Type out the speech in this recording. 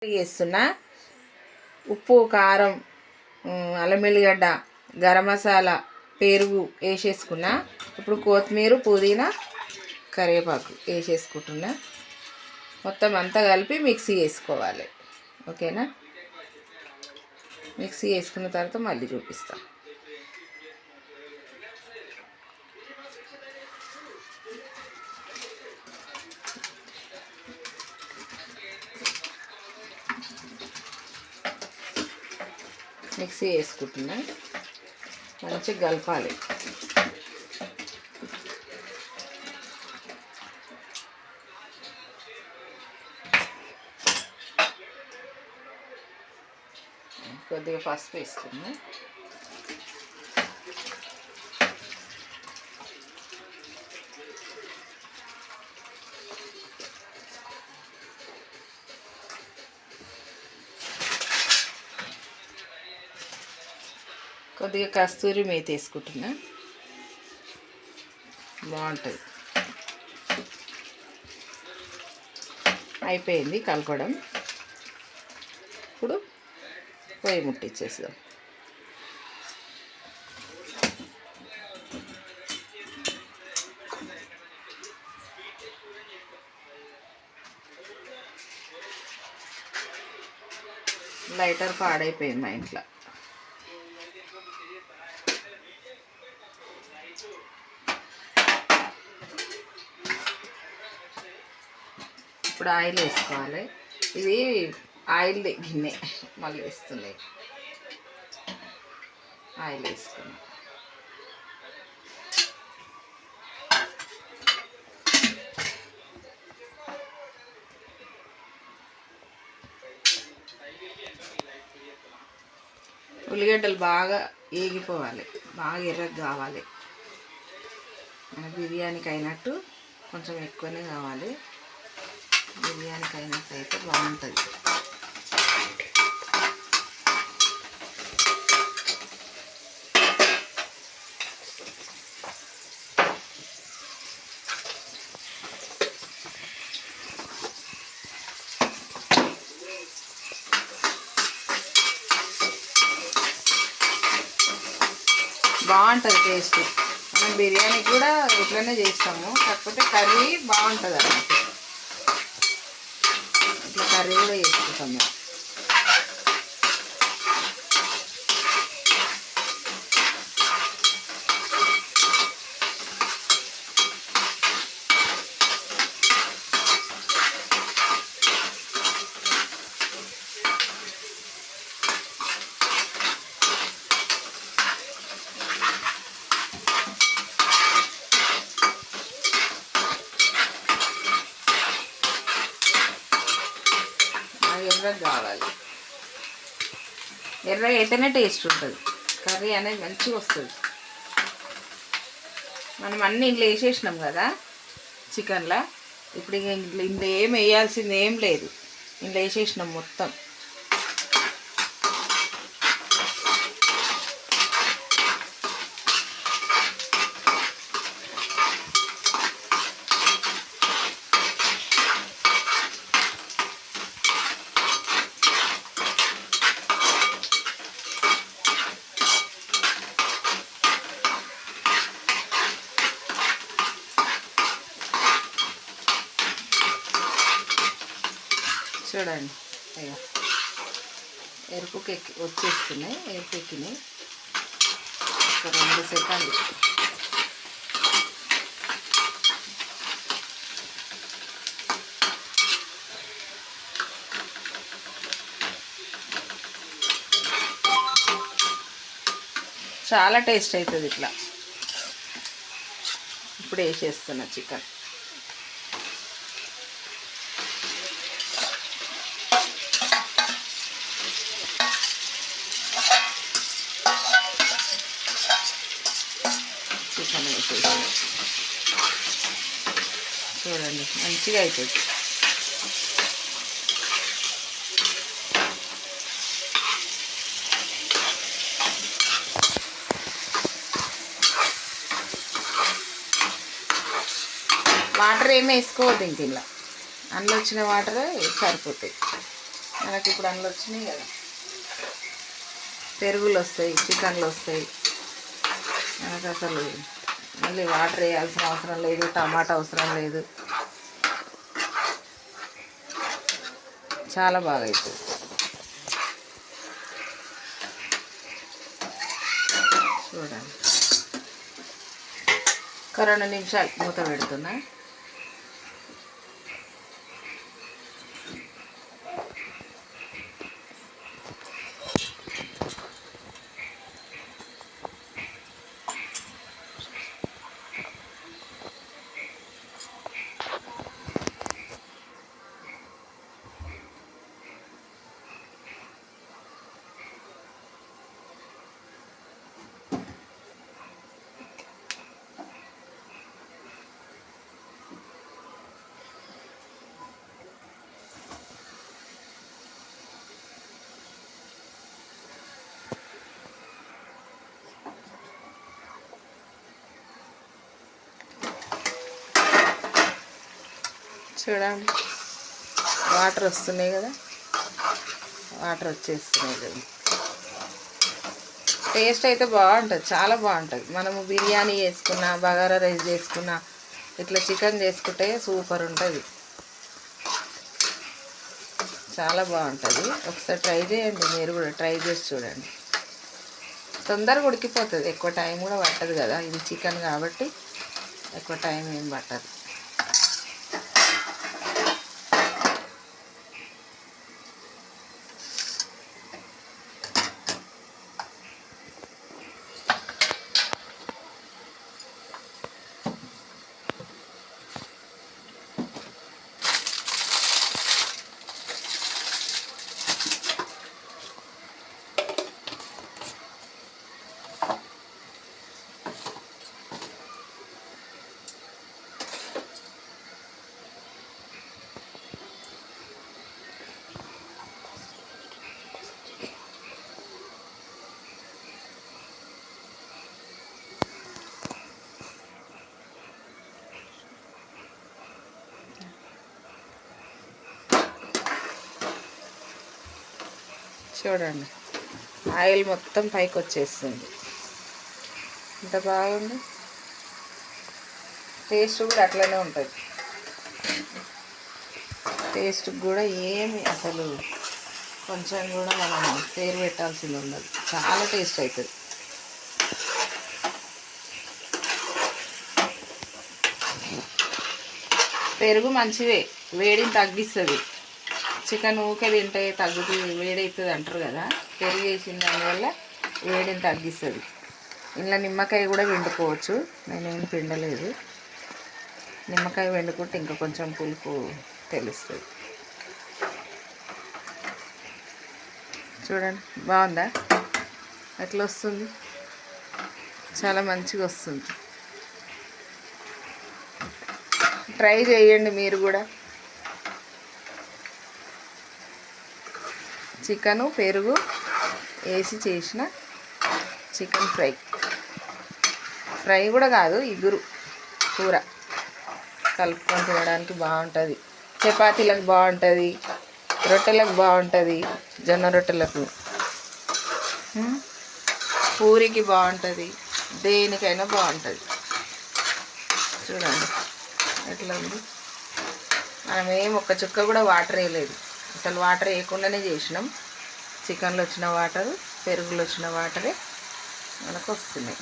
చేస్తున్నా. ఉప్పు, కారం, అల్లం వెల్లిగడ్డ, గరం మసాలా, పెరుగు వేసేసుకున్నా. ఇప్పుడు కొత్తిమీర, పుదీనా, కరివేపాకు వేసేసుకుంటున్నా. మొత్తం అంతా కలిపి మిక్సీ వేసుకోవాలి. ఓకేనా? మిక్సీ వేసుకున్న తర్వాత మళ్ళీ చూపిస్తా. మిక్సీ వేసుకుంటున్నా. మంచిగా కలపాలి. కొద్దిగా పసుపు వేసుకున్నా. కొద్దిగా కస్తూరి మేతి వేసుకుంటున్నా. బాగుంటుంది. అయిపోయింది కలపడం. ఇప్పుడు పొయ్యి ముట్టించేద్దాం. లైటర్ పాడైపోయింది మా ఇంట్లో. ఇప్పుడు ఆయిల్ వేసుకోవాలి. ఇది ఆయిల్ గిన్నె మళ్ళీ వేస్తుంది. ఆయిల్ వేసుకున్నాం. ఉల్లిగడ్డలు బాగా ఏగిపోవాలి, బాగా ఎర్రగా కావాలి. మన బిర్యానీకి అయినట్టు కొంచెం ఎక్కువనే కావాలి. బిర్యానీకి అయినట్టు అయితే బాగుంటుంది. బాగుంటుంది టేస్ట్. మనం బిర్యానీ కూడా ఇట్లనే చేస్తాము, కాకపోతే కర్రీ బాగుంటుంది అన్నమాట. ఇట్లా కర్రీ కూడా చేసుకుంటాం మేము. ఎర్రగా కావాలి. ఎర్రగా అయితేనే టేస్ట్ ఉంటుంది. కర్రీ అనేది మంచిగా వస్తుంది. మనం అన్నీ ఇంట్లో వేసేసినాం కదా చికెన్లో. ఇప్పుడు ఇంట్లో ఏం వేయాల్సింది ఏం లేదు. ఇంట్లో వేసేసినాం మొత్తం. చూడండి, ఎరుపుకి వచ్చేస్తున్నాయి. ఎరుపు ఎక్కినాయి. ఒక 2 సెకండ్లు. చాలా టేస్ట్ అవుతుంది ఇట్లా. ఇప్పుడు వేసేస్తున్నా చికెన్. చూడండి, మంచిగా అవుతుంది. వాటర్ ఏమి వేసుకోవద్దు ఇంక ఇలా. అందులో వచ్చిన వాటర్ సరిపోతాయి. మనకి ఇప్పుడు అందులో వచ్చినాయి కదా, పెరుగులు వస్తాయి, చికెన్లు వస్తాయి. మనకు అసలు మళ్ళీ వాటర్ వేయాల్సిన అవసరం లేదు, టమాటా అవసరం లేదు. చాలా బాగా అవుతుంది. చూడండి, ఒక 2 నిమిషాలు మూత పెడుతున్నా. చూడండి, వాటర్ వస్తున్నాయి కదా, వాటర్ వచ్చేస్తున్నాయి కదా. టేస్ట్ అయితే బాగుంటుంది, చాలా బాగుంటుంది. మనము బిర్యానీ చేసుకున్నా, బగారా రైస్ చేసుకున్నా, ఇట్లా చికెన్ చేసుకుంటే సూపర్ ఉంటుంది, చాలా బాగుంటుంది. ఒకసారి ట్రై చేయండి, మీరు కూడా ట్రై చేసి చూడండి. తొందరగా ఉడికిపోతుంది, ఎక్కువ టైం కూడా పట్టదు కదా, ఇది చికెన్ కాబట్టి ఎక్కువ టైం ఏం పట్టదు. చూడండి, ఆయిల్ మొత్తం పైకి వచ్చేస్తుంది, ఎంత బాగుంది. టేస్ట్ కూడా అట్లనే ఉంటుంది, టేస్ట్ కూడా ఏమి అసలు కొంచెం కూడా మనం పేరు పెట్టాల్సింది ఉండదు, చాలా టేస్ట్ అవుతుంది. పెరుగు మంచిదే, వేడిని తగ్గిస్తుంది. చికెన్ ఊకే తింటే తగ్గుతుంది, వేడవుతుంది అంటారు కదా, పెరుగు వేసిన దానివల్ల వేడిని తగ్గిస్తుంది. ఇంట్లో నిమ్మకాయ కూడా పిండుకోవచ్చు, నేనేం పిండలేదు. నిమ్మకాయ పిండుకుంటే ఇంకా కొంచెం పులుపు తెలుస్తుంది. చూడండి, బాగుందా, ఎట్లా వస్తుంది, చాలా మంచిగా వస్తుంది. ట్రై చేయండి మీరు కూడా. చికెను పెరుగు వేసి చేసిన చికెన్ ఫ్రై కూడా కాదు, ఇగురు కూర కలుపుకొని తినడానికి బాగుంటుంది. చపాతీలకు బాగుంటుంది, రొట్టెలకు బాగుంటుంది, జొన్న రొట్టెలకు, పూరికి బాగుంటుంది, దేనికైనా బాగుంటుంది. చూడండి ఎట్లా ఉంది. మనం ఏం ఒక్క చుక్క కూడా వాటర్ వేయలేదు, అసలు వాటర్ వేయకుండానే చేసినాం. చికెన్లో వచ్చిన వాటరు, పెరుగులో వచ్చిన వాటరే మనకు వస్తున్నాయి.